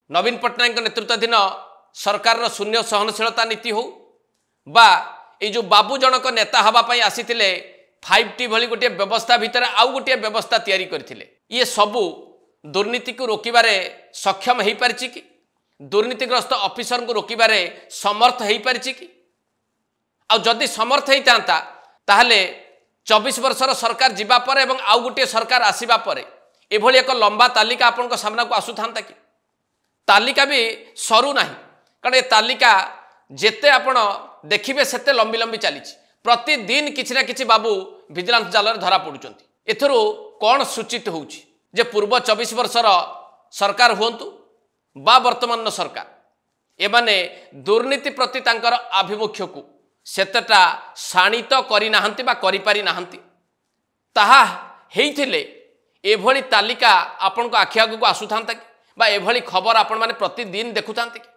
नवीन पट्टनायक नेतृत्वाधीन सरकार शून्य सहनशीलता नीति हो बा ये जो बाबू जनक नेता हवापाई आसीथिले 5T भली गोटे व्यवस्था भितर आउ गोटे व्यवस्था तैयारी करथिले ये सबू दुर्नीति को रोकिबारे सक्षम हो पारिछि कि दुर्नीतिग्रस्त ऑफिसर को रोकिबारे समर्थ हो पारिछि कि आ जदि समर्थ होता ताहले 24 वर्षर सरकार जीवा पर एवं आउ गोटे सरकार आसीबा पर एभली एक लंबा तालिका आपन सामना को आसुथांता कि तालिका भी सरू नाही कारण ए तालिका जेते आपण देखिबे सेते लंबी लंबी चली प्रतिदिन किछि ना किछि बाबू विजिलेंस जाल धरा पड़ुचंती एथरो कौन सूचित होउछि जे पूर्व 24 वर्षर सरकार हुंतु बा वर्तमान सरकार एमाने दुर्नीति प्रति तांकर आभिमुख्य को सेतटा शाणित करि नाहंती बा करि पारि नाहंती ताहा हेइथिले एभली तालिका आपन को आखि आगु को आसुथांता कि बा एभली खबर आपण माने प्रतिदिन देखुथांते कि